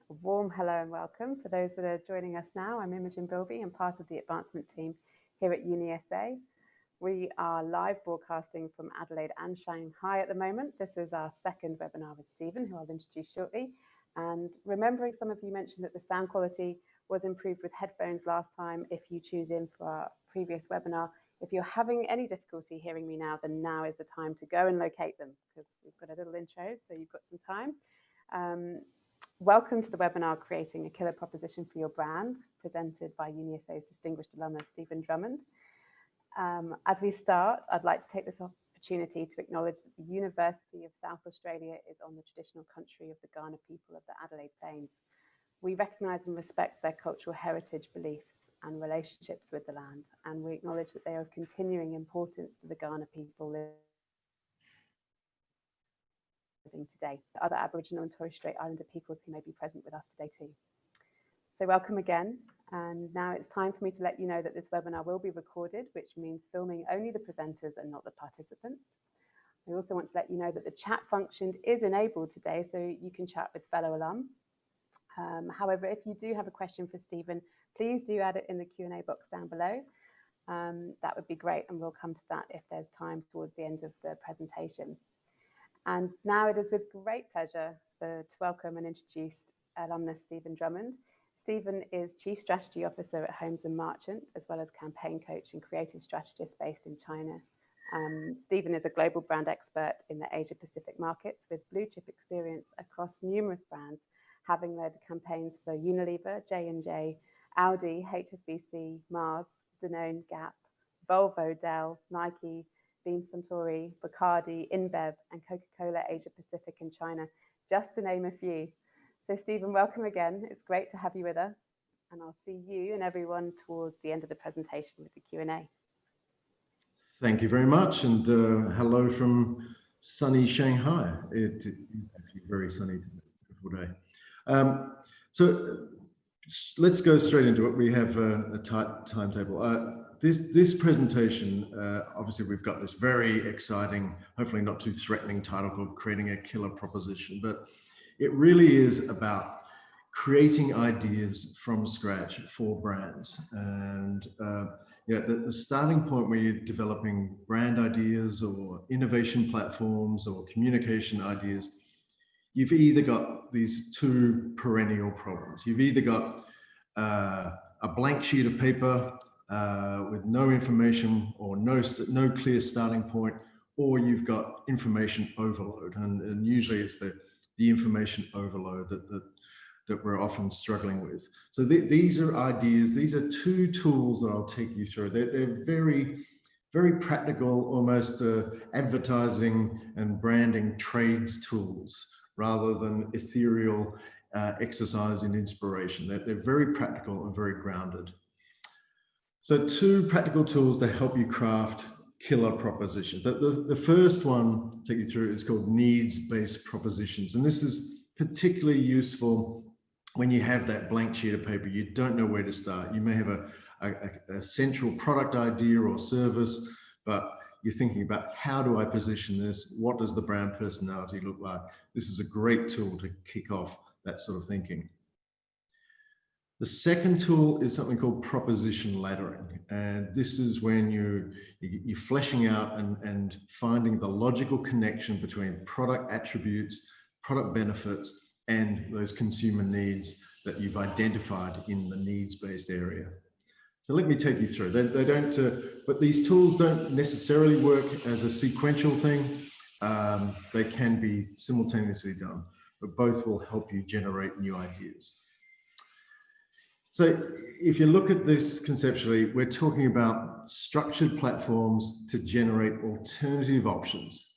A warm hello and welcome. For those that are joining us now, I'm Imogen Bilby and part of the advancement team here at UniSA. We are live broadcasting from Adelaide and Shanghai at the moment. This is our second webinar with Stephen, who I'll introduce shortly. And remembering some of you mentioned that the sound quality was improved with headphones last time. If you choose in for our previous webinar, if you're having any difficulty hearing me now, then now is the time to go and locate them, because we've got a little intro, so you've got some time. Welcome to the webinar, Creating a Killer Proposition for Your Brand, presented by UniSA's distinguished alumnus, Stephen Drummond. As we start, I'd like to take this opportunity to acknowledge that the University of South Australia is on the traditional country of the Kaurna people of the Adelaide Plains. We recognise and respect their cultural heritage, beliefs and relationships with the land, and we acknowledge that they are of continuing importance to the Kaurna people living today, the other Aboriginal and Torres Strait Islander peoples who may be present with us today too. So welcome again, and now it's time for me to let you know that this webinar will be recorded, which means filming only the presenters and not the participants. I also want to let you know that the chat function is enabled today, so you can chat with fellow alum. However, if you do have a question for Stephen, please do add it in the Q&A box down below. That would be great, and we'll come to that if there's time towards the end of the presentation. And now it is with great pleasure to welcome and introduce alumnus Stephen Drummond. Stephen is Chief Strategy Officer at Holmes and Marchant, as well as campaign coach and creative strategist based in China. Stephen is a global brand expert in the Asia Pacific markets with blue chip experience across numerous brands, having led campaigns for Unilever, J&J, Audi, HSBC, Mars, Danone, Gap, Volvo, Dell, Nike, Beam Suntory, Bacardi, InBev, and Coca-Cola Asia Pacific and China, just to name a few. So Stephen, welcome again. It's great to have you with us, and I'll see you and everyone towards the end of the presentation with the Q&A. Thank you very much, and hello from sunny Shanghai. It is actually very sunny, beautiful day. So let's go straight into it. We have a tight timetable. This presentation, obviously we've got this very exciting, hopefully not too threatening title called Creating a Killer Proposition, but it really is about creating ideas from scratch for brands. And the starting point where you're developing brand ideas or innovation platforms or communication ideas, you've either got these two perennial problems. You've either got a blank sheet of paper with no information or no clear starting point, or you've got information overload, and usually it's the information overload that we're often struggling with. So these are ideas. These are two tools that I'll take you through. They're very, very practical, almost advertising and branding trades tools rather than ethereal exercise in inspiration. They're very practical and very grounded. So two practical tools to help you craft killer propositions. The first one to take you through is called needs-based propositions. And this is particularly useful when you have that blank sheet of paper. You don't know where to start. You may have a central product idea or service, but you're thinking about, how do I position this? What does the brand personality look like? This is a great tool to kick off that sort of thinking. The second tool is something called proposition laddering. And this is when you're fleshing out and finding the logical connection between product attributes, product benefits, and those consumer needs that you've identified in the needs-based area. So let me take you through. They don't, but these tools don't necessarily work as a sequential thing. They can be simultaneously done, but both will help you generate new ideas. So if you look at this conceptually, we're talking about structured platforms to generate alternative options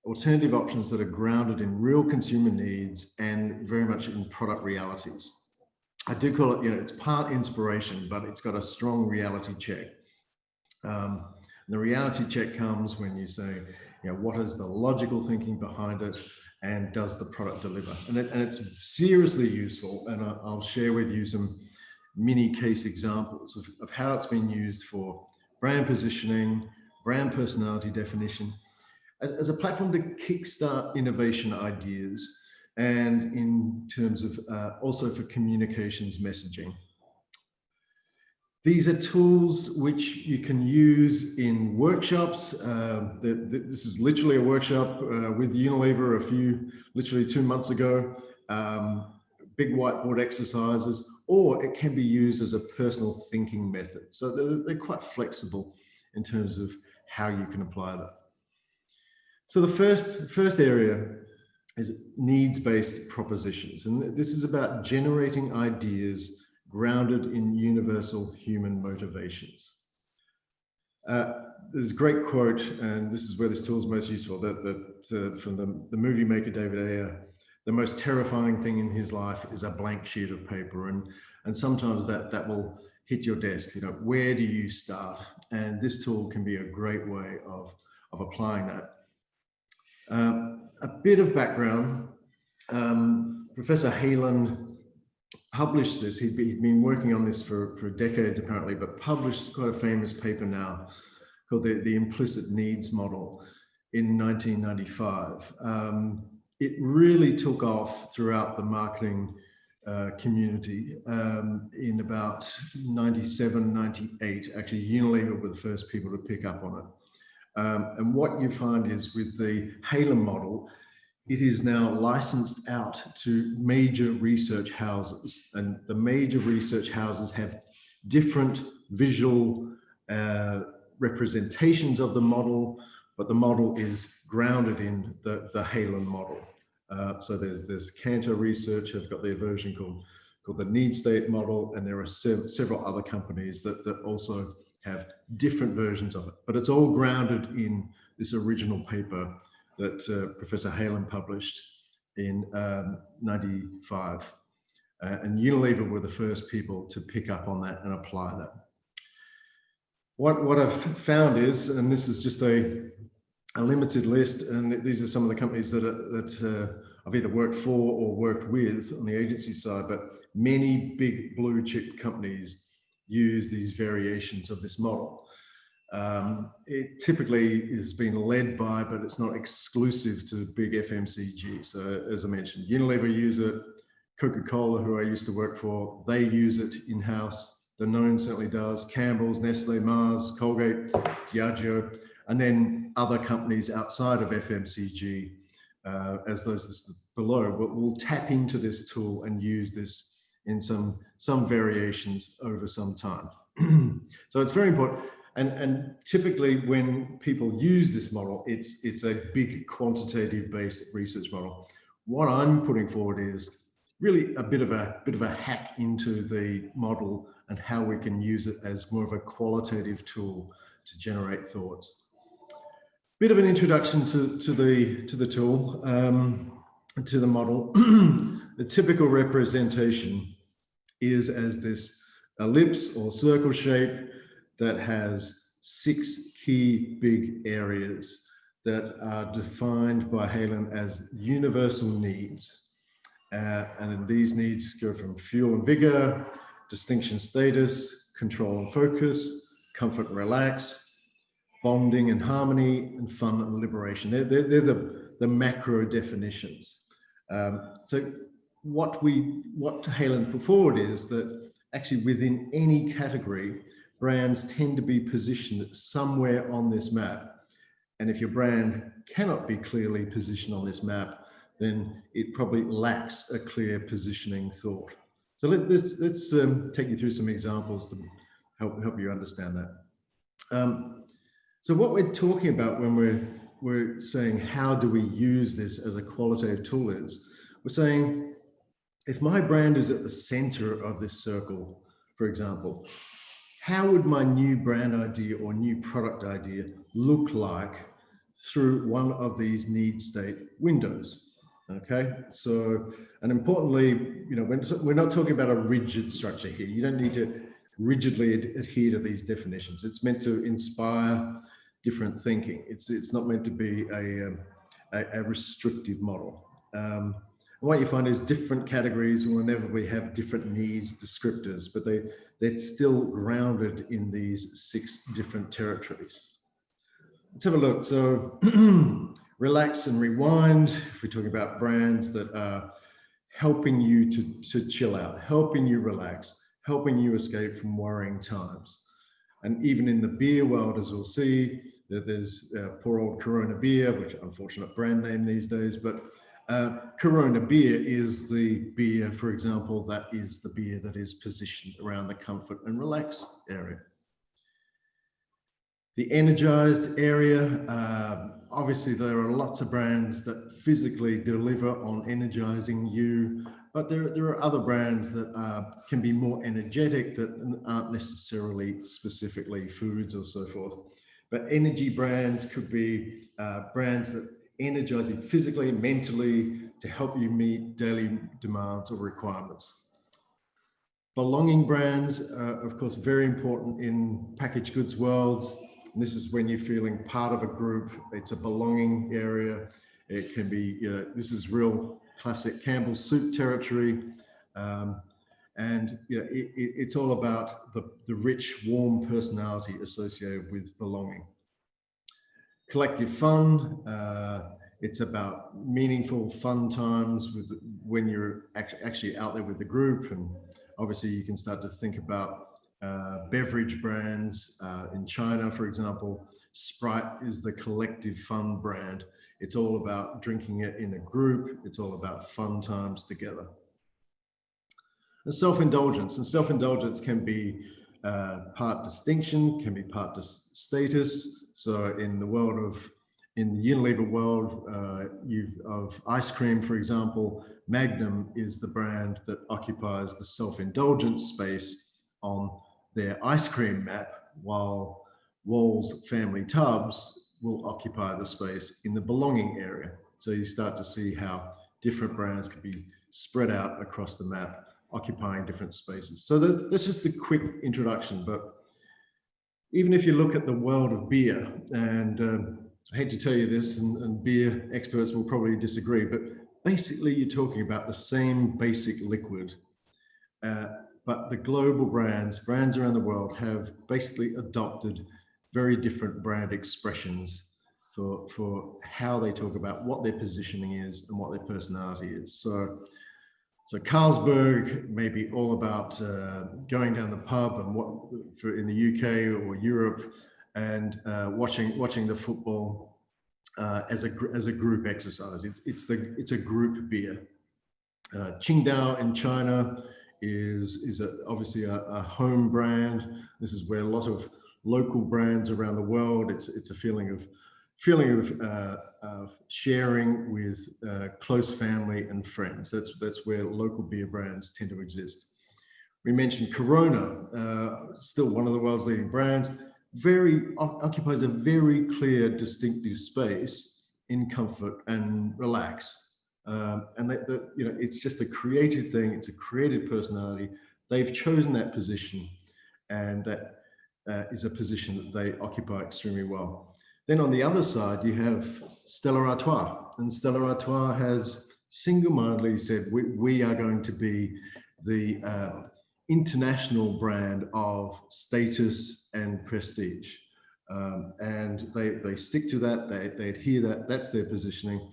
that are grounded in real consumer needs and very much in product realities. I do call it, it's part inspiration, but it's got a strong reality check. And the reality check comes when you say, what is the logical thinking behind it, and does the product deliver? And it's seriously useful, and I'll share with you some mini case examples of how it's been used for brand positioning, brand personality definition, as a platform to kickstart innovation ideas and in terms of also for communications messaging. These are tools which you can use in workshops. This is literally a workshop with Unilever literally 2 months ago. Big whiteboard exercises, or it can be used as a personal thinking method. So they're quite flexible in terms of how you can apply that. So the first area is needs-based propositions. And this is about generating ideas grounded in universal human motivations. There's a great quote, and this is where this tool is most useful, from the movie maker David Ayer. The most terrifying thing in his life is a blank sheet of paper, and sometimes that will hit your desk. You know, where do you start? And this tool can be a great way of applying that. A bit of background. Professor Hayland published this. He'd been working on this for decades apparently, but published quite a famous paper now called the Implicit Needs Model in 1995. It really took off throughout the marketing community in about 97, 98. Actually, Unilever were the first people to pick up on it. And what you find is with the Hayland model, it is now licensed out to major research houses, and the major research houses have different visual representations of the model, but the model is grounded in the Hayland model. So there's Cantor Research have got their version called the need state model, and there are several other companies that also have different versions of it, but it's all grounded in this original paper that Professor Hayland published in 95. And Unilever were the first people to pick up on that and apply that. What I've found is, and this is just a limited list, and these are some of the companies that I've either worked for or worked with on the agency side, but many big blue chip companies use these variations of this model. It typically is being led by, but it's not exclusive to big FMCG. So as I mentioned, Unilever use it, Coca-Cola, who I used to work for, they use it in-house. Danone certainly does, Campbell's, Nestle, Mars, Colgate, Diageo, and then other companies outside of FMCG, as those listed below, will tap into this tool and use this in some variations over some time. So it's very important. And typically when people use this model, it's a big quantitative based research model. What I'm putting forward is really a bit of a hack into the model and how we can use it as more of a qualitative tool to generate thoughts. Bit of an introduction to the tool, to the model. The typical representation is as this ellipse or circle shape that has 6 key big areas that are defined by Hayland as universal needs. And then these needs go from fuel and vigor, distinction status, control and focus, comfort and relax, bonding and harmony, and fun and liberation. They're the macro definitions. So what Hayland put forward is that actually within any category, brands tend to be positioned somewhere on this map. And if your brand cannot be clearly positioned on this map, then it probably lacks a clear positioning thought. So let's take you through some examples to help you understand that. So what we're talking about when we're saying how do we use this as a qualitative tool is, we're saying if my brand is at the center of this circle, for example, how would my new brand idea or new product idea look like through one of these need state windows? Okay, so, and importantly, you know, we're not talking about a rigid structure here. You don't need to rigidly adhere to these definitions. It's meant to inspire different thinking. It's not meant to be a restrictive model. And what you find is different categories will inevitably have different needs descriptors, but they're still grounded in these 6 different territories. Let's have a look. So Relax and rewind, if we're talking about brands that are helping you to chill out, helping you relax, helping you escape from worrying times. And even in the beer world, as we'll see, there's poor old Corona beer, which unfortunate brand name these days, but Corona beer is the beer, for example, that is the beer that is positioned around the comfort and relax area. The energized area, obviously there are lots of brands that physically deliver on energizing you, but there are other brands that can be more energetic that aren't necessarily specifically foods or so forth. But energy brands could be brands that energize you physically, mentally, to help you meet daily demands or requirements. Belonging brands are, of course, very important in packaged goods worlds. And this is when you're feeling part of a group. It's a belonging area. It can be, this is real classic Campbell's soup territory. It's all about the rich, warm personality associated with belonging. Collective fun, it's about meaningful fun times when you're actually out there with the group. And obviously you can start to think about beverage brands. In China, for example, Sprite is the collective fun brand. It's all about drinking it in a group. It's all about fun times together. And self-indulgence can be part distinction, can be part status. So in the Unilever world of ice cream, for example, Magnum is the brand that occupies the self-indulgence space on their ice cream map, while Wall's family tubs will occupy the space in the belonging area. So you start to see how different brands can be spread out across the map, occupying different spaces. So that's just a quick introduction, but even if you look at the world of beer, and I hate to tell you this, and beer experts will probably disagree, but basically you're talking about the same basic liquid, but the global brands around the world have basically adopted very different brand expressions for how they talk about what their positioning is and what their personality is. So Carlsberg may be all about going down the pub and in the UK or Europe and watching the football as a group exercise. It's a group beer. Qingdao in China is obviously a home brand. This is where a lot of local brands around the world. It's a feeling of sharing with close family and friends. That's where local beer brands tend to exist. We mentioned Corona, still one of the world's leading brands, occupies a very clear, distinctive space in comfort and relax. It's just a created thing. It's a created personality. They've chosen that position, and that is a position that they occupy extremely well. Then on the other side, you have Stella Artois, and Stella Artois has single-mindedly said, we are going to be the international brand of status and prestige. And they stick to that, they adhere that, that's their positioning.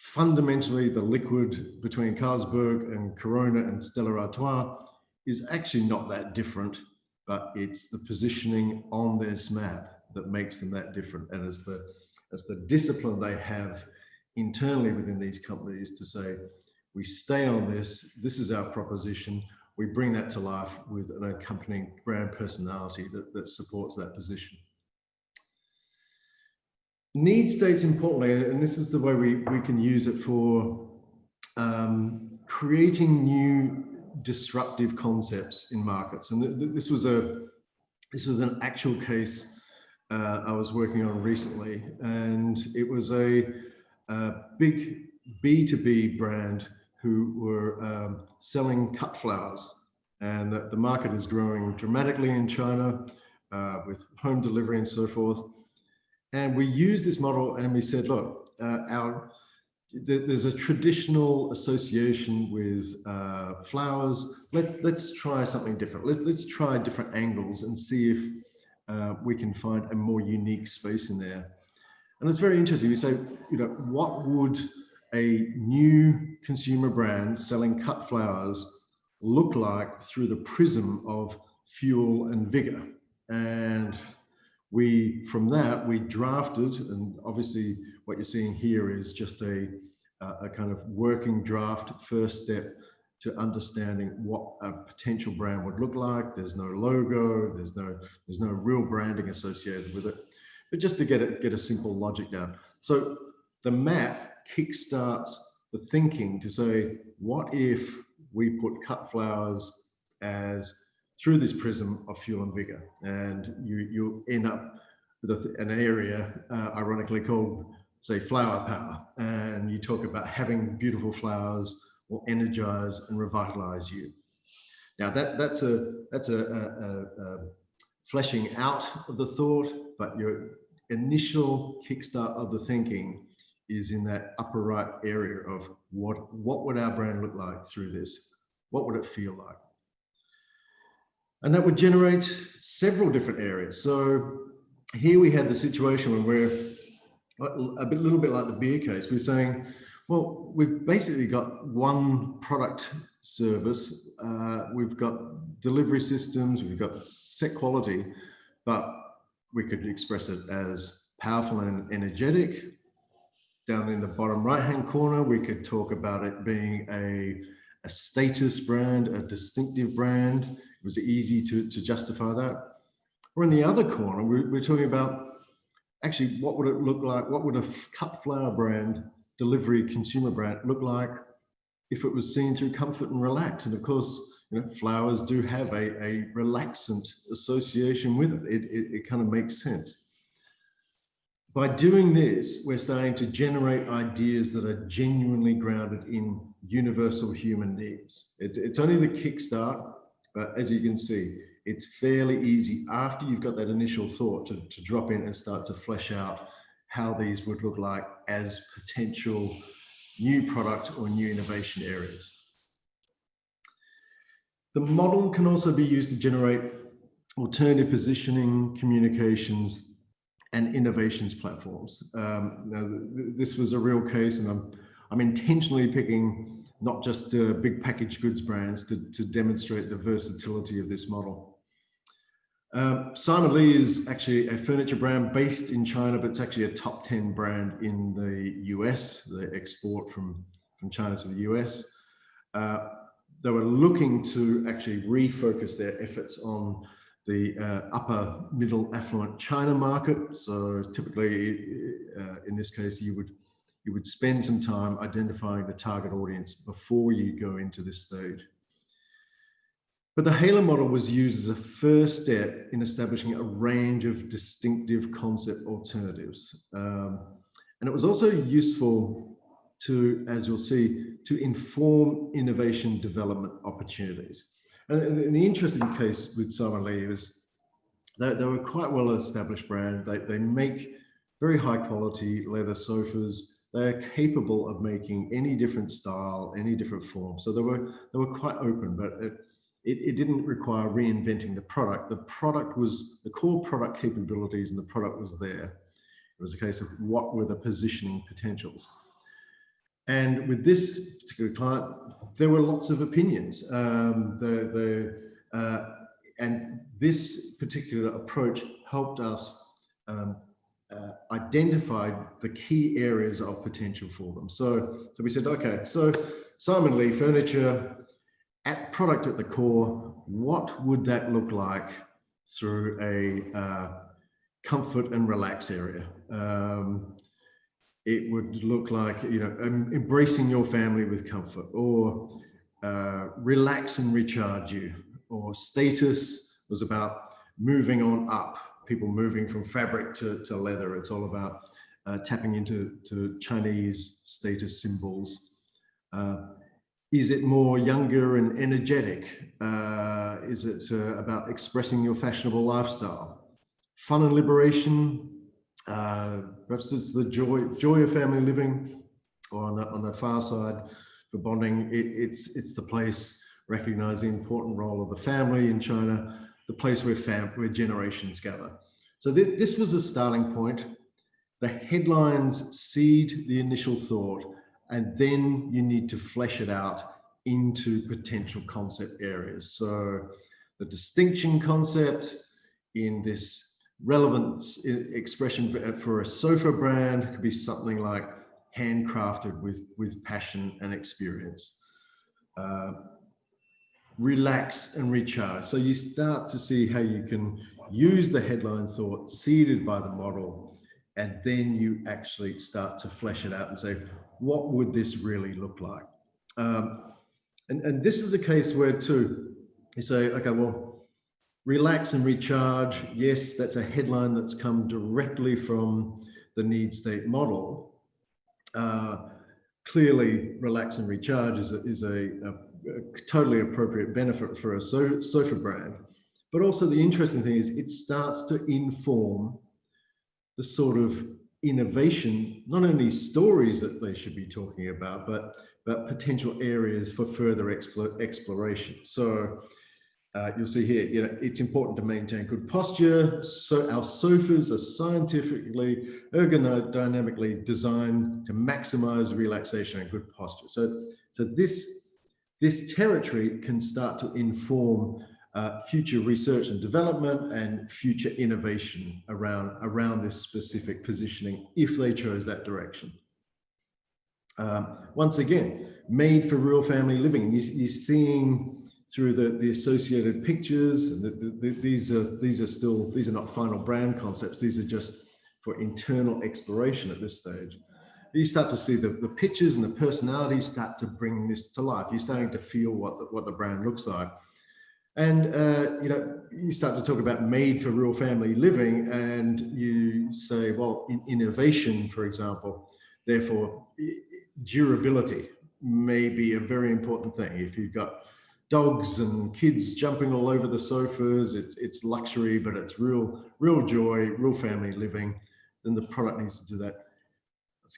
Fundamentally, the liquid between Carlsberg and Corona and Stella Artois is actually not that different, but it's the positioning on this map that makes them that different. And it's the discipline they have internally within these companies to say, we stay on this is our proposition, we bring that to life with an accompanying brand personality that supports that position. Need states importantly, and this is the way we can use it for creating new disruptive concepts in markets. And this was an actual case I was working on recently, and it was a big B2B brand who were selling cut flowers, and the market is growing dramatically in China with home delivery and so forth. And we used this model and we said, look, there's a traditional association with flowers. Let's try something different. Let's try different angles and see if we can find a more unique space in there. And it's very interesting. You say, what would a new consumer brand selling cut flowers look like through the prism of fuel and vigor? And from that, we drafted, and obviously what you're seeing here is just a kind of working draft, first step to understanding what a potential brand would look like. There's no logo, there's no real branding associated with it, but just to get a simple logic down. So the map kickstarts the thinking to say, what if we put cut flowers as through this prism of fuel and vigor, and you end up with an area ironically called, say, flower power, and you talk about having beautiful flowers will energize and revitalize you. Now that's a fleshing out of the thought, but your initial kickstart of the thinking is in that upper right area of what would our brand look like through this? What would it feel like? And that would generate several different areas. So here we had the situation when we're a little bit like the beer case. We're saying, well, we've basically got one product service. We've got delivery systems, we've got set quality, but we could express it as powerful and energetic. Down in the bottom right-hand corner, we could talk about it being a status brand, a distinctive brand. It was easy to justify that. Or in the other corner, we're talking about actually what would it look like? What would a cut flower brand, delivery consumer brand look like if it was seen through comfort and relax? And of course, flowers do have a relaxant association with it. It kind of makes sense. By doing this, we're starting to generate ideas that are genuinely grounded in universal human needs. It's only the kickstart, but as you can see, it's fairly easy after you've got that initial thought to drop in and start to flesh out how these would look like as potential new product or new innovation areas. The model can also be used to generate alternative positioning, communications, and innovations platforms. Now, this was a real case, and I'm intentionally picking not just big packaged goods brands to demonstrate the versatility of this model. Simon Lee is actually a furniture brand based in China, but it's actually a top 10 brand in the US. They export from China to the US. They were looking to actually refocus their efforts on the upper middle affluent China market. So typically, in this case, you would spend some time identifying the target audience before you go into this stage. But the Halo model was used as a first step in establishing a range of distinctive concept alternatives. And it was also useful to, as you'll see, to inform innovation development opportunities. And the interesting case with Simon Lee is that they were quite well established brand. They make very high quality leather sofas. They are capable of making any different style, any different form. So they were quite open, but it didn't require reinventing the product. The product was, the core product capabilities and the product was there. It was a case of what were the positioning potentials. And with this particular client, there were lots of opinions. And this particular approach helped us identify the key areas of potential for them. So we said, okay, so Simon Lee furniture, at product at the core, what would that look like through a comfort and relax area? It would look like, embracing your family with comfort, or relax and recharge you, or status was about moving on up, people moving from fabric to leather. It's all about tapping into Chinese status symbols. Is it more younger and energetic? Is it about expressing your fashionable lifestyle? Fun and liberation? Perhaps it's the joy of family living, or on the far side for bonding, it's the place recognizing the important role of the family in China, the place where generations gather. So this was a starting point. the headlines seed the initial thought, and then you need to flesh it out into potential concept areas. So the distinction concept in this relevance expression for a sofa brand could be something like handcrafted with passion and experience. Relax and recharge. So you start to see how you can use the headline thought seeded by the model, and then you actually start to flesh it out and say, what would this really look like? And this is a case where too, you say, okay, well, relax and recharge. Yes, that's a headline that's come directly from the need state model. Clearly, relax and recharge is a totally appropriate benefit for a sofa brand. But also the interesting thing is it starts to inform the sort of innovation, not only stories that they should be talking about, but potential areas for further exploration. So you'll see here, you know, it's important to maintain good posture. So our sofas are scientifically, ergonomically designed to maximize relaxation and good posture. So this territory can start to inform future research and development and future innovation around this specific positioning if they chose that direction. Once again, made for real family living. You're seeing through the associated pictures, and these are not final brand concepts. These are just for internal exploration at this stage. You start to see the pictures and the personalities start to bring this to life. You're starting to feel what the brand looks like. And you know, you start to talk about made for real family living, and you say, well, in innovation, for example, therefore durability may be a very important thing. If you've got dogs and kids jumping all over the sofas, it's luxury, but it's real joy, real family living, then the product needs to do that.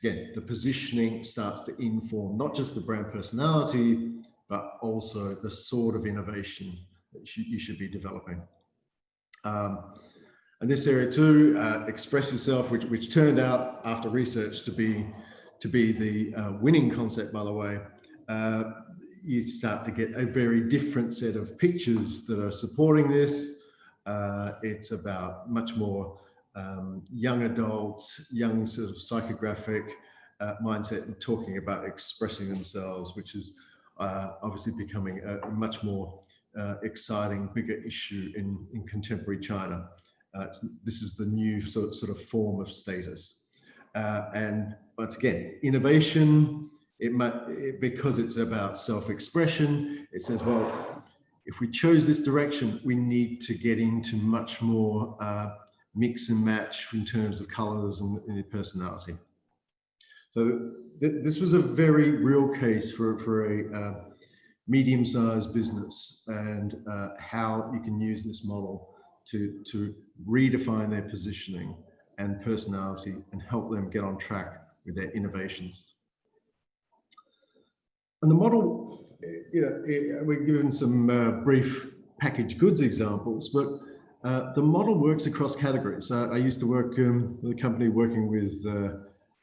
Again, the positioning starts to inform not just the brand personality, but also the sort of innovation that you should be developing. And this area too, express yourself, which turned out after research to be the winning concept, by the way. You start to get a very different set of pictures that are supporting this. It's about much more young adults, young sort of psychographic mindset, and talking about expressing themselves, which is obviously becoming a much more exciting, bigger issue in contemporary China. This is the new sort of form of status. And once again, innovation, because it's about self-expression, it says, well, if we chose this direction, we need to get into much more mix and match in terms of colors and personality. So this was a very real case for a medium-sized business, and how you can use this model to redefine their positioning and personality and help them get on track with their innovations. And the model, you know, we're given some brief packaged goods examples, but the model works across categories. I used to work with a company working with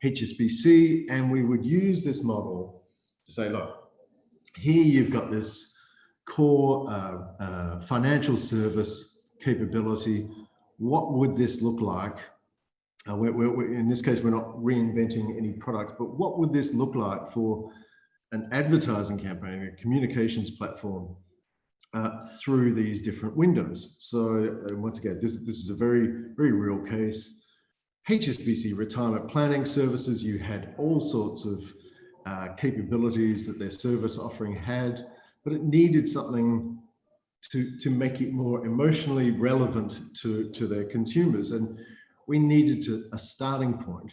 HSBC, and we would use this model to say, look, here you've got this core financial service capability. What would this look like? In this case, we're not reinventing any products, but what would this look like for an advertising campaign, a communications platform through these different windows? So once again, this is a very real case. HSBC retirement planning services, you had all sorts of capabilities that their service offering had, but it needed something to make it more emotionally relevant to their consumers. And we needed a starting point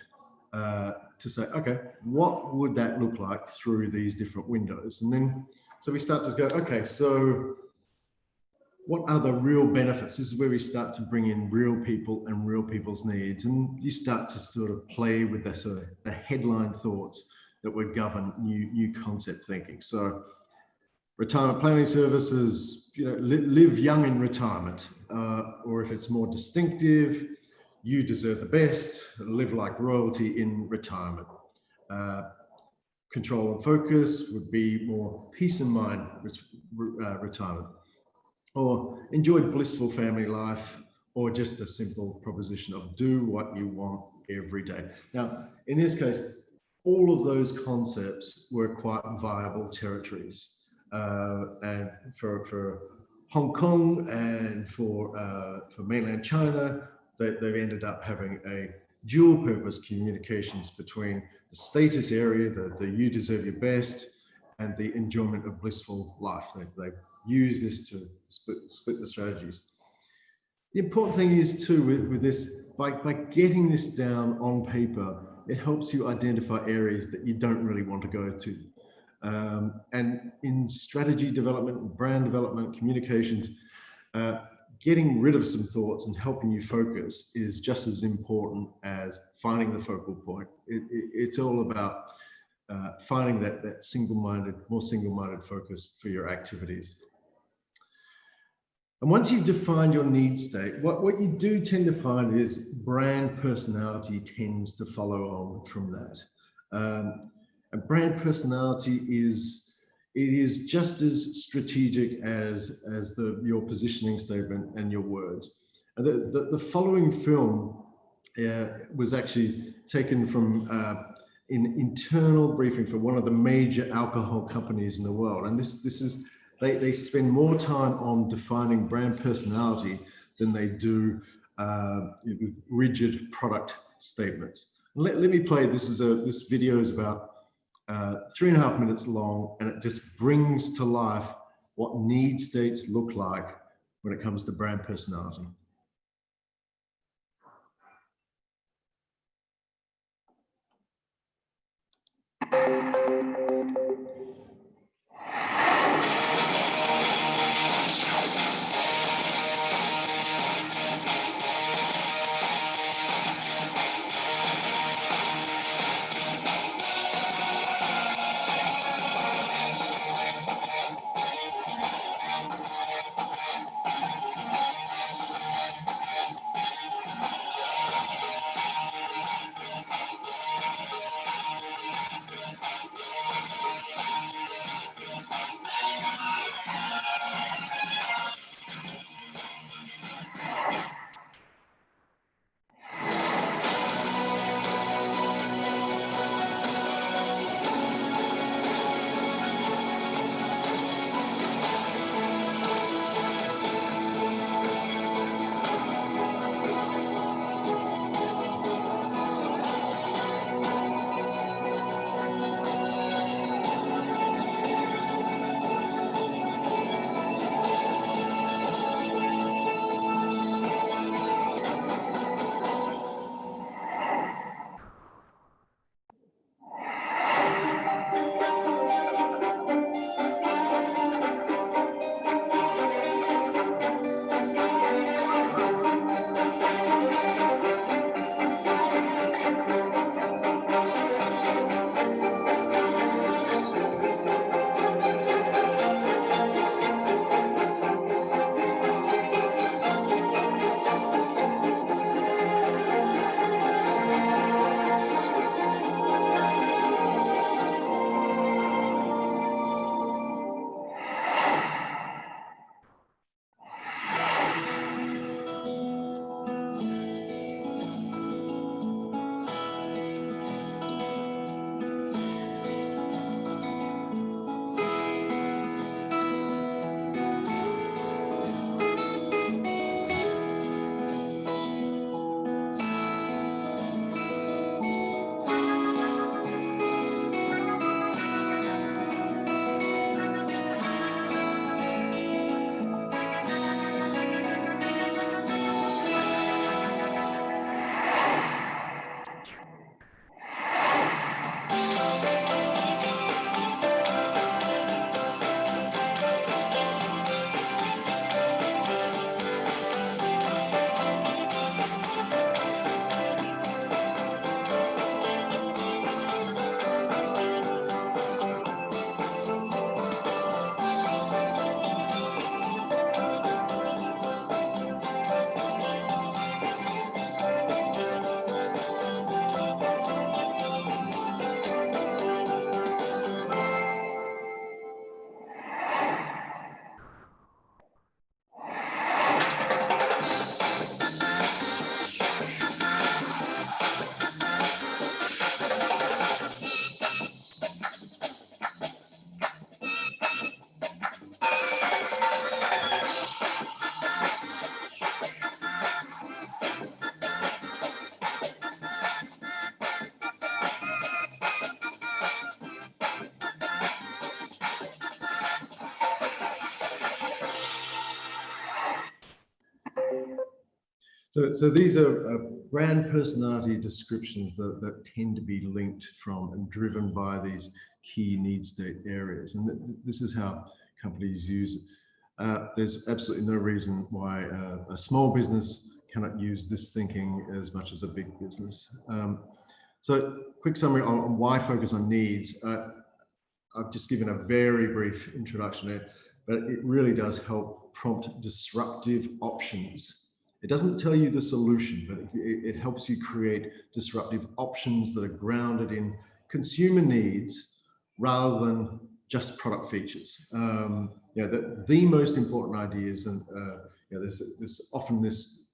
to say, okay, what would that look like through these different windows? And then, so we start to go, okay, so what are the real benefits? This is where we start to bring in real people and real people's needs. And you start to sort of play with the headline thoughts that would govern new concept thinking. So retirement planning services, you know, live young in retirement, or if it's more distinctive, you deserve the best, live like royalty in retirement. Control and focus would be more peace and mind retirement, or enjoy blissful family life, or just a simple proposition of do what you want every day. Now, in this case, all of those concepts were quite viable territories. And for Hong Kong and for mainland China, they've ended up having a dual purpose communications between the status area, the you deserve your best, and the enjoyment of blissful life. They use this to split the strategies. The important thing is too with this, by getting this down on paper, it helps you identify areas that you don't really want to go to. And in strategy development, brand development, communications, getting rid of some thoughts and helping you focus is just as important as finding the focal point. It's all about finding that more single-minded focus for your activities. And once you've defined your need state, what you do tend to find is brand personality tends to follow on from that. And brand personality is just as strategic as your positioning statement and your words. And the following film was actually taken from an internal briefing for one of the major alcohol companies in the world. And this is, they spend more time on defining brand personality than they do with rigid product statements. Let me play, this video is about 3.5 minutes long, and it just brings to life what need states look like when it comes to brand personality. So these are brand personality descriptions that tend to be linked from and driven by these key need state areas. And this is how companies use it. There's absolutely no reason why a small business cannot use this thinking as much as a big business. So quick summary on why focus on needs. I've just given a very brief introduction there, but it really does help prompt disruptive options. It doesn't tell you the solution, but it helps you create disruptive options that are grounded in consumer needs rather than just product features. The most important ideas, and there's often this,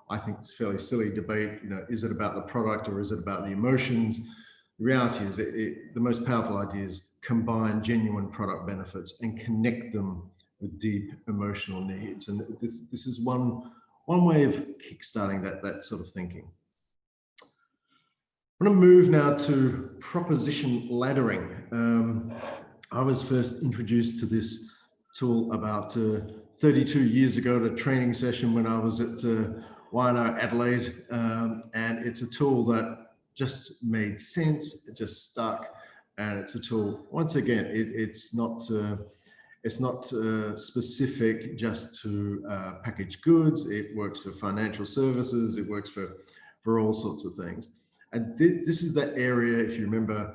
I think it's fairly silly debate, is it about the product or is it about the emotions? The reality is the most powerful ideas combine genuine product benefits and connect them with deep emotional needs. And this is one way of kickstarting that sort of thinking. I'm going to move now to proposition laddering. I was first introduced to this tool about 32 years ago at a training session when I was at YNO Adelaide, and it's a tool that just made sense. It just stuck, and it's a tool. Once again, it's not specific just to packaged goods. It works for financial services. It works for all sorts of things. And this is that area, if you remember,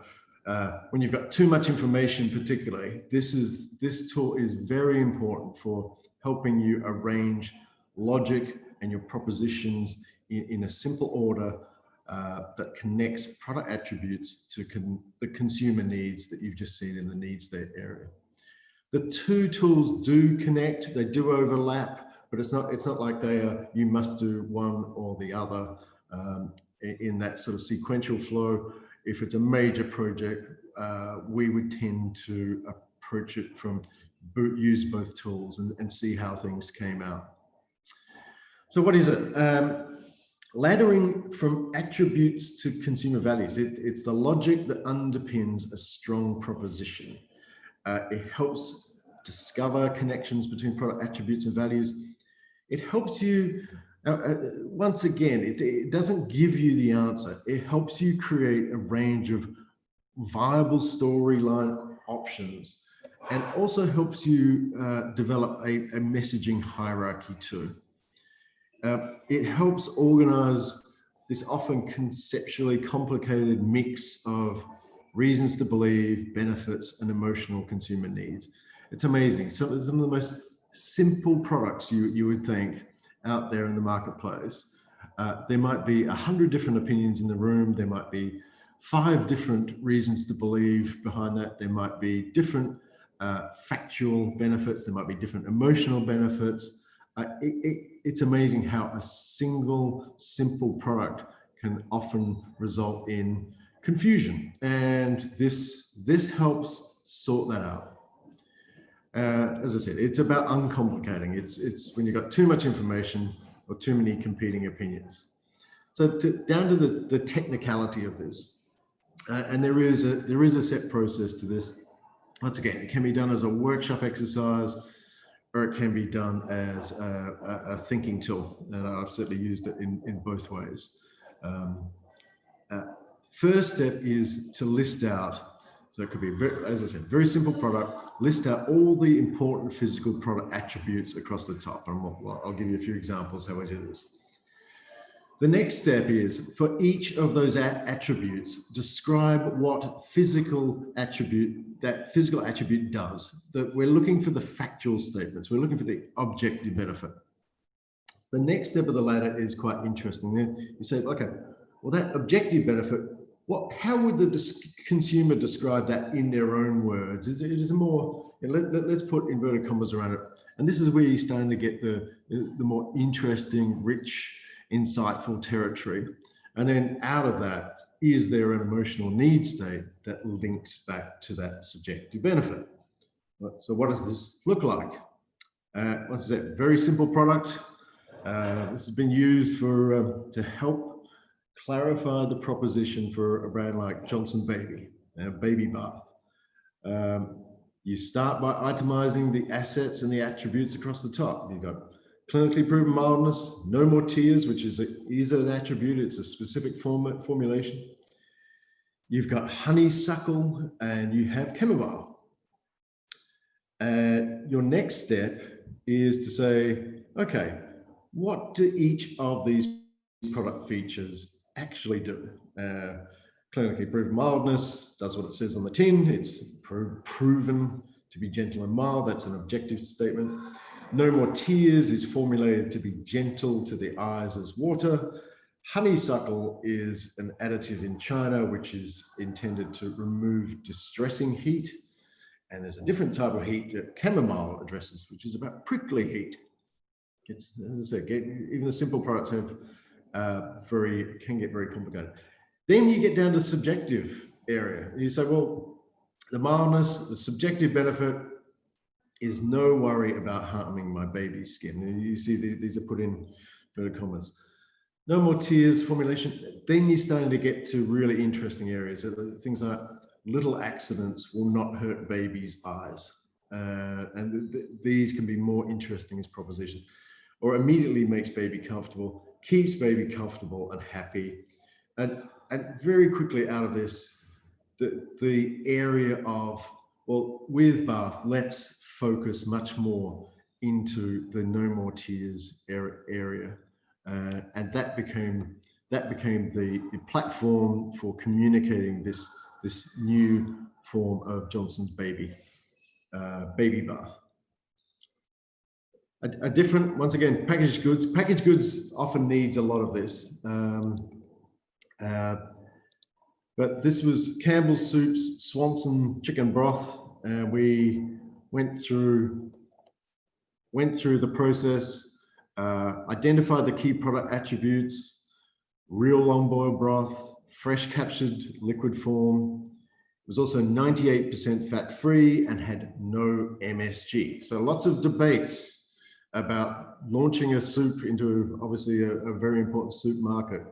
when you've got too much information, particularly, this tool is very important for helping you arrange logic and your propositions in a simple order that connects product attributes to the consumer needs that you've just seen in the needs state area. The two tools do connect, they do overlap, but it's not like they are, you must do one or the other in that sort of sequential flow. If it's a major project, we would tend to approach it from use both tools and see how things came out. So what is it? Laddering from attributes to consumer values. It's the logic that underpins a strong proposition. It helps discover connections between product attributes and values. It helps you, once again, it doesn't give you the answer. It helps you create a range of viable storyline options, and also helps you develop a messaging hierarchy too. It helps organize this often conceptually complicated mix of reasons to believe, benefits, and emotional consumer needs. It's amazing. Some of the most simple products you would think out there in the marketplace. There might be 100 different opinions in the room. There might be 5 different reasons to believe behind that. There might be different factual benefits. There might be different emotional benefits. It's amazing how a single simple product can often result in confusion, and this helps sort that out. As I said, it's about uncomplicating. It's when you've got too much information or too many competing opinions. So down to the technicality of this, and there is a set process to this. Once again, it can be done as a workshop exercise, or it can be done as a thinking tool, and I've certainly used it in both ways. First step is to list out, so it could be, as I said, very simple product, list out all the important physical product attributes across the top, and I'll give you a few examples how I do this. The next step is, for each of those attributes, describe what physical attribute does. That we're looking for the factual statements. We're looking for the objective benefit. The next step of the ladder is quite interesting. Then you say, okay, well, that objective benefit, how would the consumer describe that in their own words? It is a more, let's put inverted commas around it. And this is where you're starting to get the more interesting, rich, insightful territory. And then out of that, is there an emotional need state that links back to that subjective benefit? So what does this look like? Once I said, very simple product. This has been used to help clarify the proposition for a brand like Johnson Baby, baby bath. You start by itemizing the assets and the attributes across the top. You've got clinically proven mildness, no more tears, which is an attribute, it's a specific formulation. You've got honeysuckle and you have chamomile. Your next step is to say, okay, what do each of these product features actually do? Clinically proven mildness does what it says on the tin. It's proven to be gentle and mild. That's an objective statement. No more tears is formulated to be gentle to the eyes as water. Honeysuckle is an additive in China, which is intended to remove distressing heat. And there's a different type of heat that chamomile addresses, which is about prickly heat. It's, as I said, even the simple products have can get very complicated. Then you get down to subjective area. You say, well, the mildness, the subjective benefit is no worry about harming my baby's skin. And you see these are put in inverted commas. No more tears formulation. Then you're starting to get to really interesting areas. Things like little accidents will not hurt babies' eyes. And these can be more interesting as propositions. Or immediately makes baby comfortable, keeps baby comfortable and happy. And very quickly out of this, the area of, well, with bath, let's focus much more into the no more tears area. And that became the platform for communicating this new form of Johnson's baby bath. A different, once again, packaged goods. Packaged goods often needs a lot of this. But this was Campbell's Soups, Swanson chicken broth, and we went through the process, identified the key product attributes, real long boil broth, fresh captured liquid form. It was also 98% fat-free and had no MSG. So lots of debates about launching a soup into obviously a very important soup market.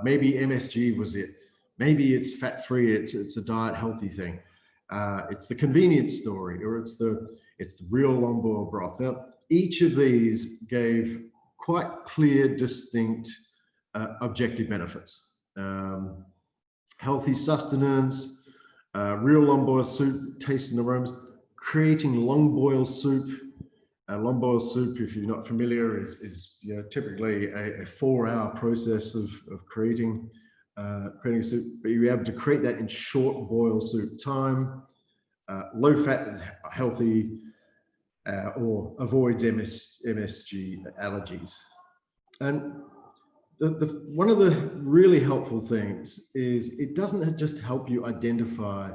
Maybe MSG was it. Maybe it's fat-free. It's a diet healthy thing. It's the convenience story, or it's the real long boil broth. Now, each of these gave quite clear, distinct objective benefits. Healthy sustenance, real long boil soup, taste and aromas, creating long boil soup. Long boil soup, if you're not familiar, is typically a 4-hour process of creating a soup, but you're able to create that in short boil soup time, low fat, healthy, or avoids MSG allergies. And one of the really helpful things is it doesn't just help you identify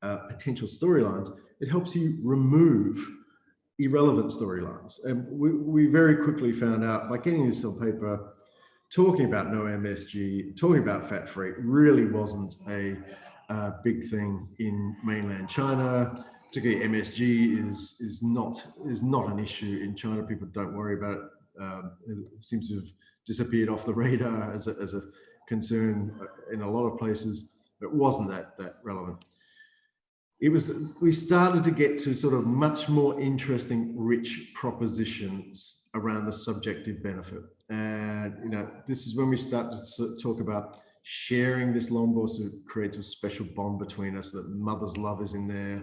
potential storylines, it helps you remove irrelevant storylines. And we very quickly found out by getting this on paper, talking about no MSG, talking about fat-free really wasn't a big thing in mainland China. Particularly MSG is not an issue in China. People don't worry about it. It seems to have disappeared off the radar as a concern in a lot of places. It wasn't that relevant. We started to get to sort of much more interesting, rich propositions around the subjective benefit. And, this is when we start to talk about sharing this long boil soup creates a special bond between us, that mother's love is in there.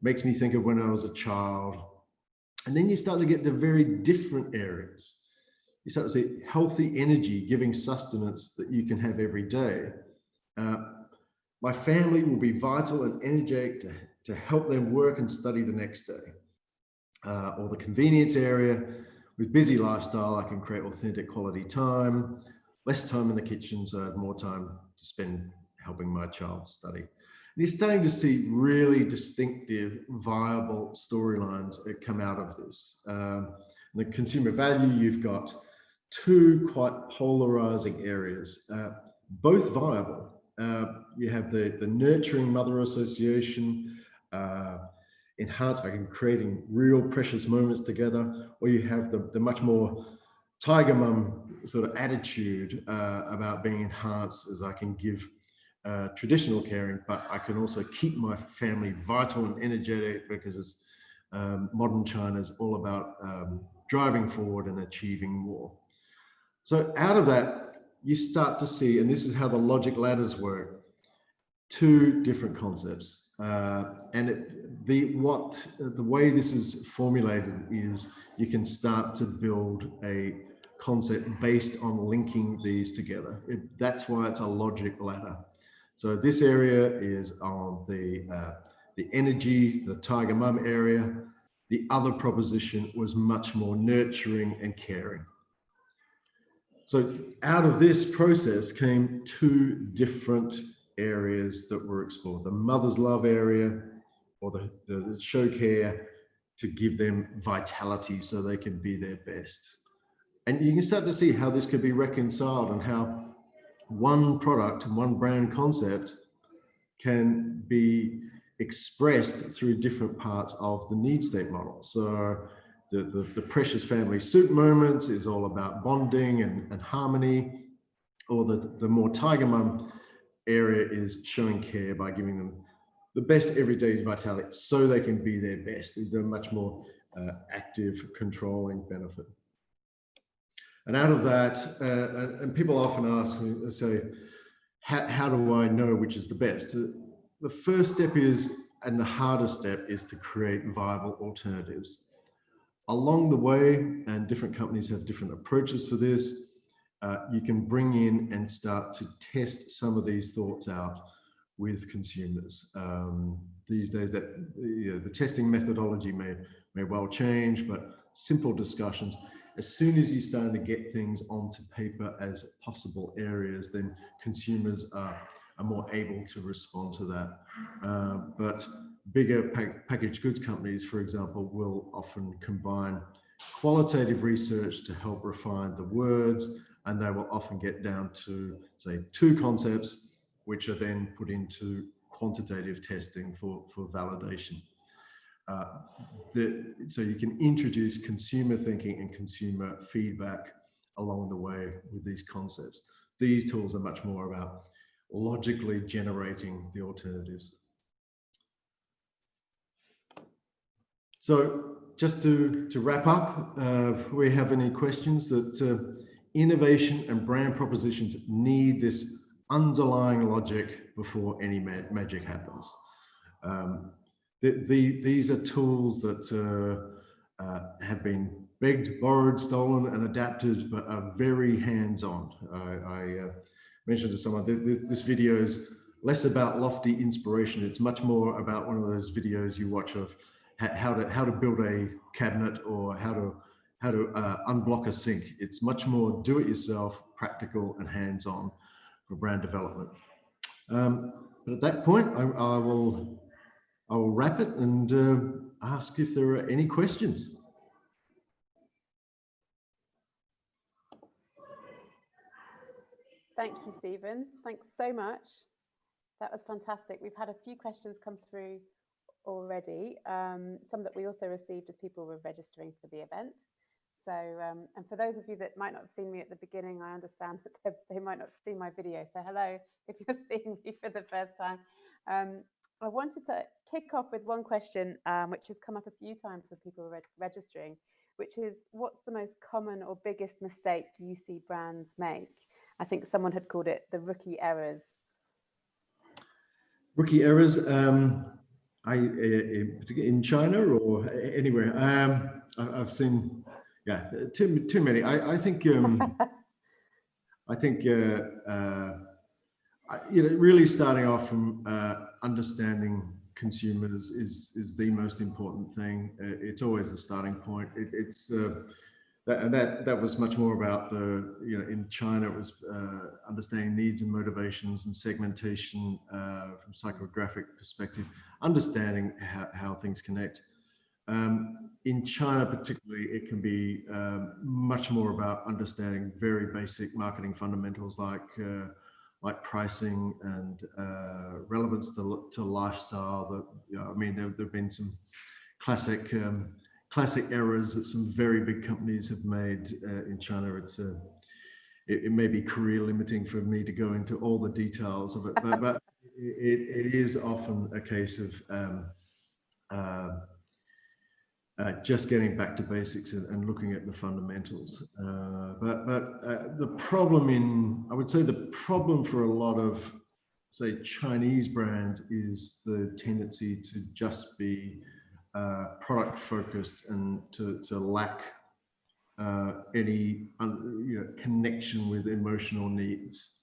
Makes me think of when I was a child. And then you start to get to very different areas. You start to see healthy energy, giving sustenance that you can have every day. My family will be vital and energetic to help them work and study the next day. Or the convenience area, with busy lifestyle, I can create authentic quality time, less time in the kitchen, so I have more time to spend helping my child study. And you're starting to see really distinctive, viable storylines that come out of this. The consumer value, you've got two quite polarizing areas, both viable. You have the nurturing mother association, enhanced by creating real precious moments together, or you have the much more tiger mum sort of attitude about being enhanced, as I can give traditional caring, but I can also keep my family vital and energetic, because it's modern China is all about driving forward and achieving more. So out of that, you start to see, and this is how the logic ladders work, two different concepts. The way this is formulated is you can start to build a concept based on linking these together. That's why it's a logic ladder. So this area is on the energy, the tiger mum area. The other proposition was much more nurturing and caring. So out of this process came two different areas that were explored: the mother's love area, or the show care, to give them vitality so they can be their best. And you can start to see how this could be reconciled, and how one product and one brand concept can be expressed through different parts of the need state model. So the precious family soup moments is all about bonding and harmony, or the more tiger mum area is showing care by giving them the best everyday vitality so they can be their best. Is a much more active, controlling benefit. And out of that, and people often ask me, they say, how do I know which is the best? The first step is, and the hardest step, is to create viable alternatives. Along the way, and different companies have different approaches for this, you can bring in and start to test some of these thoughts out with consumers. These days, the testing methodology may well change, but simple discussions. As soon as you're starting to get things onto paper as possible areas, then consumers are more able to respond to that. But bigger packaged goods companies, for example, will often combine qualitative research to help refine the words, and they will often get down to, say, two concepts, which are then put into quantitative testing for validation. So you can introduce consumer thinking and consumer feedback along the way with these concepts. These tools are much more about logically generating the alternatives. So just to wrap up, if we have any questions, that innovation and brand propositions need this underlying logic before any magic happens. These are tools that have been begged, borrowed, stolen, and adapted, but are very hands-on. I mentioned to someone that this video is less about lofty inspiration. It's much more about one of those videos you watch of how to build a cabinet, or how to unblock a sink. It's much more do-it-yourself, practical, and hands-on for brand development. But at that point, I will wrap it and ask if there are any questions. Thank you, Stephen. Thanks so much. That was fantastic. We've had a few questions come through already, some that we also received as people were registering for the event. So, and for those of you that might not have seen me at the beginning, I understand that they might not have seen my video. So hello, if you're seeing me for the first time. I wanted to kick off with one question, which has come up a few times with people registering, which is, what's the most common or biggest mistake you see brands make? I think someone had called it the rookie errors. Rookie errors, in China or anywhere. I've seen, yeah, too many. I think really starting off from understanding consumers is the most important thing. It's always the starting point. That was much more about in China, it was understanding needs and motivations and segmentation from psychographic perspective, understanding how things connect. In China particularly, it can be much more about understanding very basic marketing fundamentals like pricing and relevance to lifestyle. I mean, there've been some classic errors that some very big companies have made in China. It may be career limiting for me to go into all the details of it, but it is often a case of just getting back to basics and looking at the fundamentals. But the problem I would say the problem for a lot of, say, Chinese brands is the tendency to just be product focused and to lack any connection with emotional needs.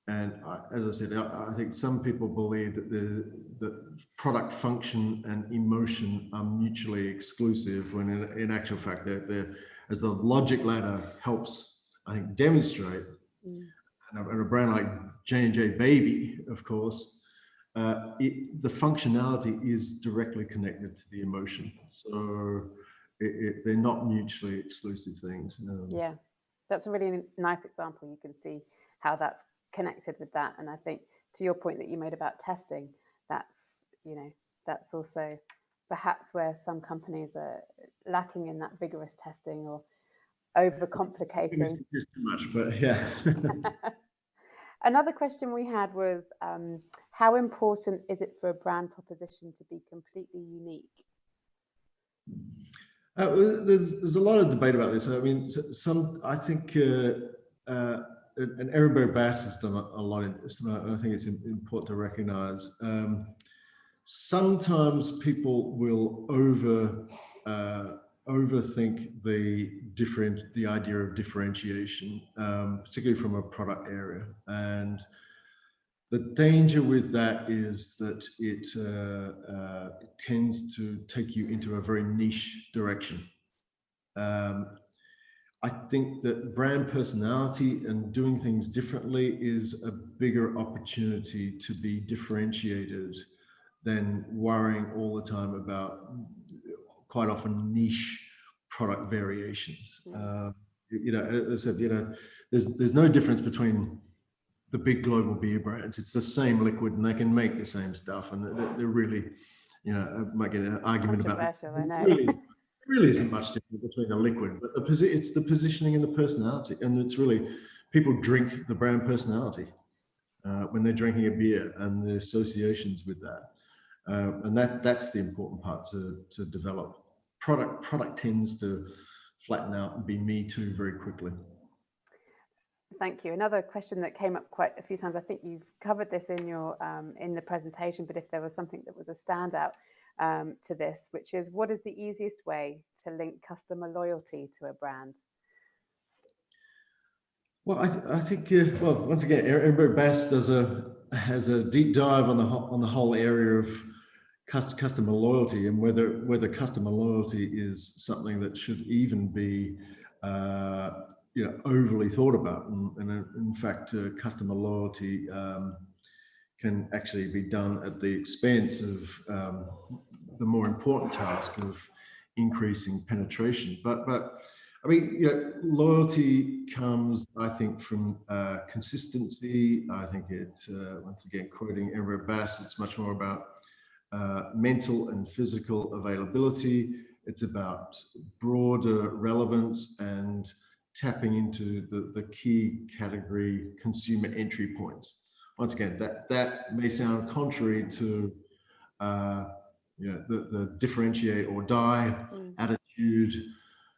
And as I said, I think some people believe that the product function and emotion are mutually exclusive, when in actual fact, they're, as the logic ladder helps, I think, demonstrate, and a brand like J&J Baby, of course, the functionality is directly connected to the emotion. So they're not mutually exclusive things. Yeah, that's a really nice example. You can see how that's connected with that. And I think to your point that you made about testing, that's also perhaps where some companies are lacking in that vigorous testing or overcomplicating. It's too much, but yeah. Another question we had was, how important is it for a brand proposition to be completely unique? There's a lot of debate about this. I mean, I think, and Ehrenberg Bass has done a lot in this, and I think it's important to recognize. Sometimes people will overthink the idea of differentiation, particularly from a product area. And the danger with that is that it tends to take you into a very niche direction. I think that brand personality and doing things differently is a bigger opportunity to be differentiated than worrying all the time about quite often niche product variations. As I said, there's no difference between the big global beer brands. It's the same liquid and they can make the same stuff, and they're really, I might get an argument about it. I know. Really isn't much different between the liquid, but it's the positioning and the personality, and it's really, people drink the brand personality when they're drinking a beer and the associations with that, and that's the important part to develop. Product tends to flatten out and be me too very quickly. Thank you. Another question that came up quite a few times, I think you've covered this in your in the presentation, but if there was something that was a standout to this, which is, what is the easiest way to link customer loyalty to a brand? Well, I think well, once again, Ehrenberg Bass has a deep dive on the whole area of customer loyalty, and whether customer loyalty is something that should even be overly thought about, and in fact, customer loyalty can actually be done at the expense of the more important task of increasing penetration. But I mean, loyalty comes, I think, from consistency. I think it, once again, quoting Ehrenberg Bass, it's much more about mental and physical availability. It's about broader relevance and tapping into the key category consumer entry points. Once again, that may sound contrary to the differentiate or die attitude,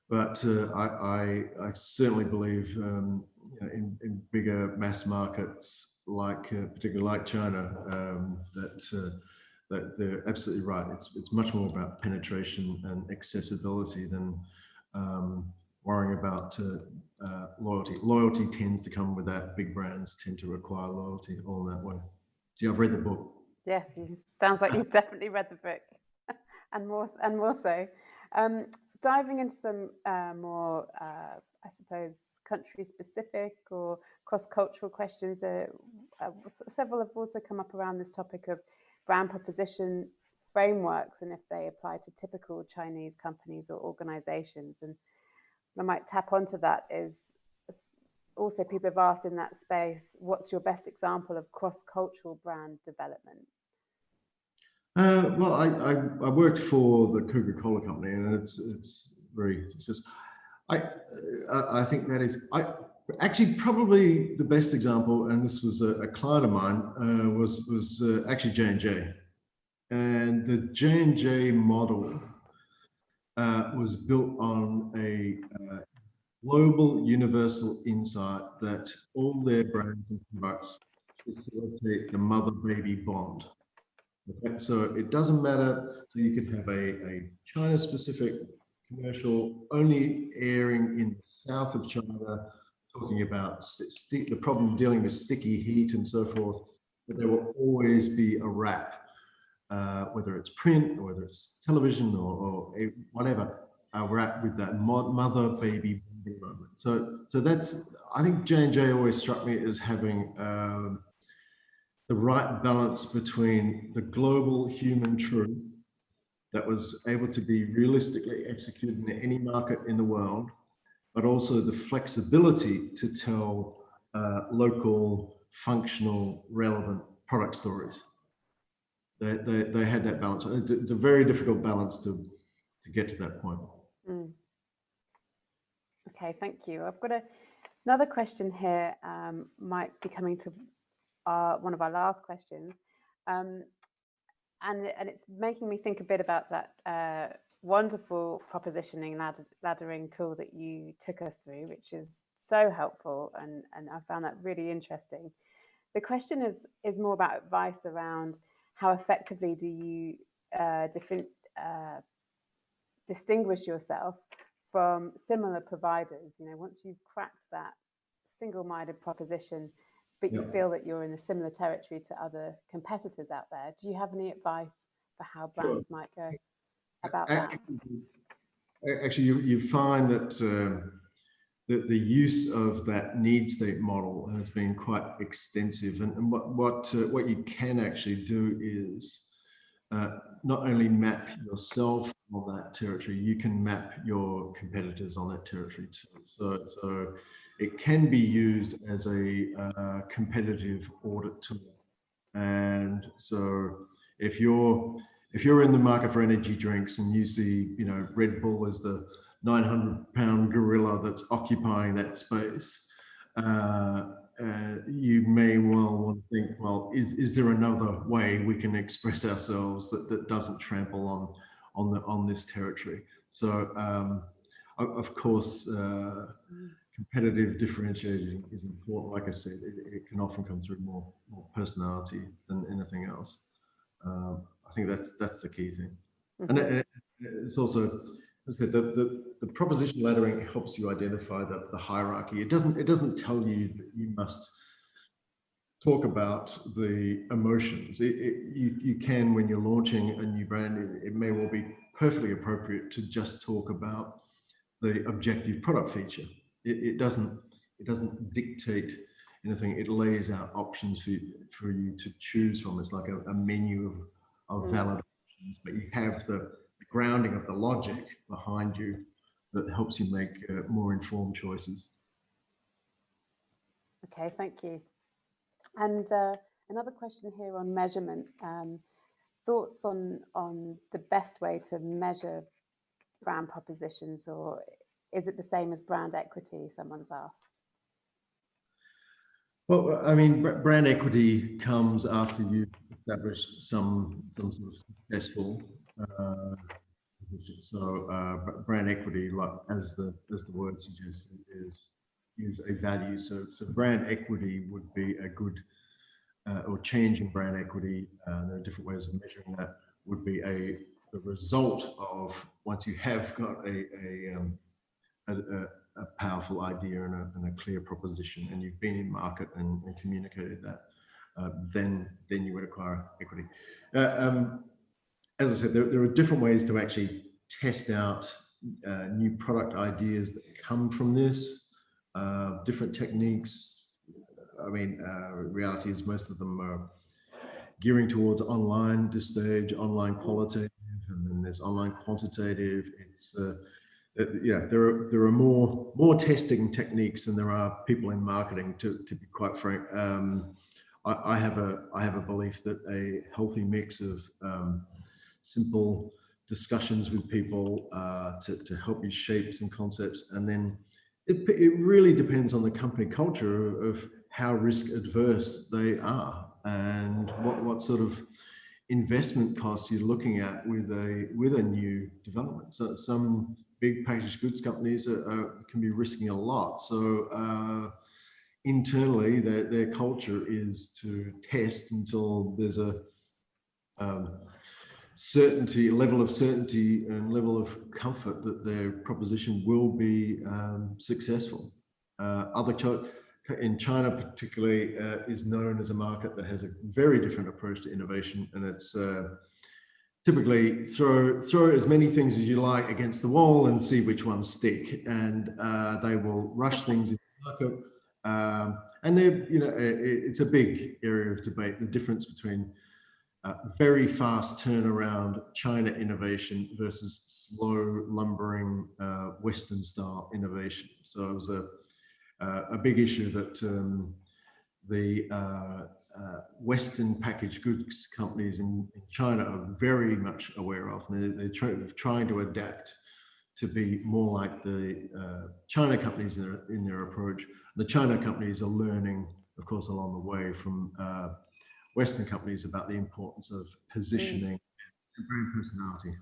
but I certainly believe in bigger mass markets, like particularly like China, that they're absolutely right. It's much more about penetration and accessibility than worrying about loyalty. Loyalty tends to come with that. Big brands tend to require loyalty all that way. See, I've read the book. Yes, sounds like you've definitely read the book, and more so. Diving into some more, I suppose, country-specific or cross-cultural questions. Several have also come up around this topic of brand proposition frameworks and if they apply to typical Chinese companies or organizations. And I might tap onto that is also, people have asked in that space, what's your best example of cross-cultural brand development? Well, I worked for the Coca-Cola company, and it's very successful. I think that is actually probably the best example, and this was a client of mine, was actually J&J. And the J&J model was built on a global universal insight that all their brands and products facilitate the mother-baby bond. Okay? So it doesn't matter, so you could have a China-specific commercial only airing in the south of China, talking about the problem dealing with sticky heat and so forth, but there will always be a wrap, whether it's print or whether it's television or whatever, a wrap with that mother-baby moment. So that's, I think J&J always struck me as having the right balance between the global human truth that was able to be realistically executed in any market in the world, but also the flexibility to tell local, functional, relevant product stories. They had that balance. It's a very difficult balance to get to that point. Mm. Okay, thank you. I've got another question here, might be coming to one of our last questions. And it's making me think a bit about that wonderful propositioning laddering tool that you took us through, which is so helpful, and I found that really interesting. The question is more about advice around how effectively do you distinguish yourself from similar providers. You know, once you've cracked that single-minded proposition, but you feel that you're in a similar territory to other competitors out there. Do you have any advice for how brands might go about that? Actually, you find that the use of that need state model has been quite extensive, and what you can actually do is not only map yourself on that territory, you can map your competitors on that territory too. So it can be used as a competitive audit tool. And so if you're in the market for energy drinks and you see, you know, Red Bull as the 900-pound gorilla that's occupying that space, you may well want to think, well, is there another way we can express ourselves that doesn't trample on this territory? So of course, competitive differentiating is important. Like I said, it can often come through more personality than anything else. I think that's the key thing. Mm-hmm. And it's also, as I said, the proposition laddering helps you identify the hierarchy. It doesn't tell you that you must talk about the emotions. You can, when you're launching a new brand, it may well be perfectly appropriate to just talk about the objective product feature. It doesn't dictate anything. It lays out options for you to choose from. It's like a menu of valid options, but you have the grounding of the logic behind you that helps you make more informed choices. Okay, thank you. And another question here on measurement. Thoughts on the best way to measure brand propositions, or is it the same as brand equity? Someone's asked. Well, I mean, brand equity comes after you've established some sort of successful. So brand equity, like as the word suggests, is a value. So brand equity would be a good, or change in brand equity. There are different ways of measuring that. Would be the result of, once you have got a powerful idea and a clear proposition, and you've been in market and communicated that, then you would acquire equity. As I said, there are different ways to actually test out new product ideas that come from this, different techniques. I mean, reality is most of them are gearing towards online at this stage, online qualitative, and then there's online quantitative. It's yeah, there are more testing techniques than there are people in marketing, to be quite frank. I have a belief that a healthy mix of simple discussions with people to help you shape some concepts, and then it really depends on the company culture of how risk adverse they are and what sort of investment costs you're looking at with a new development. So some big packaged goods companies can be risking a lot. So internally, their culture is to test until there's a level of certainty and level of comfort that their proposition will be successful. In China particularly, is known as a market that has a very different approach to innovation, and it's typically throw as many things as you like against the wall and see which ones stick, and they will rush things into the market. And it's a big area of debate, the difference between very fast turnaround China innovation versus slow lumbering Western style innovation. So it was a big issue that the Western packaged goods companies in China are very much aware of. They're trying to adapt to be more like the China companies in their approach. The China companies are learning, of course, along the way from Western companies about the importance of positioning and brand personality.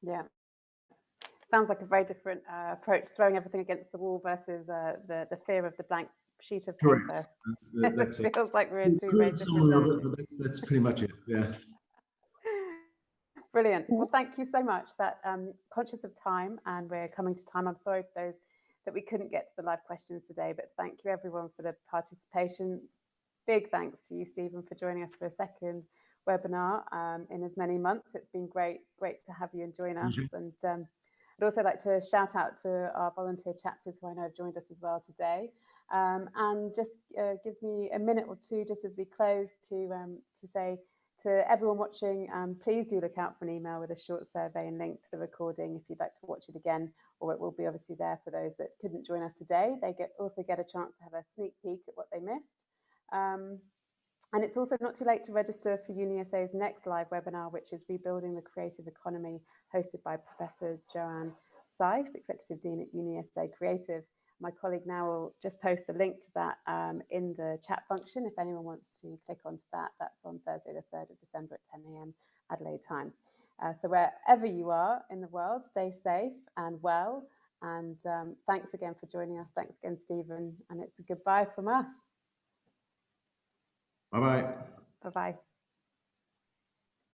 Yeah. Sounds like a very different approach, throwing everything against the wall versus the fear of the blank sheet of paper. It feels like we're in two very different but that's pretty much it. Yeah. Brilliant. Well, thank you so much. That conscious of time, and we're coming to time. I'm sorry to those that we couldn't get to the live questions today, but thank you everyone for the participation. Big thanks to you, Stephen, for joining us for a second webinar in as many months. It's been great to have you and join us. And I'd also like to shout out to our volunteer chapters who I know have joined us as well today. And just gives me a minute or two just as we close to say to everyone watching, please do look out for an email with a short survey and link to the recording if you'd like to watch it again, or it will be obviously there for those that couldn't join us today. They also get a chance to have a sneak peek at what they missed. And it's also not too late to register for UniSA's next live webinar, which is Rebuilding the Creative Economy, hosted by Professor Joanne Sykes, Executive Dean at UniSA Creative. My colleague now will just post the link to that in the chat function if anyone wants to click onto that. That's on Thursday, the 3rd of December at 10 a.m. Adelaide time. So wherever you are in the world, stay safe and well. And thanks again for joining us. Thanks again, Stephen. And it's a goodbye from us. Bye-bye. Bye-bye.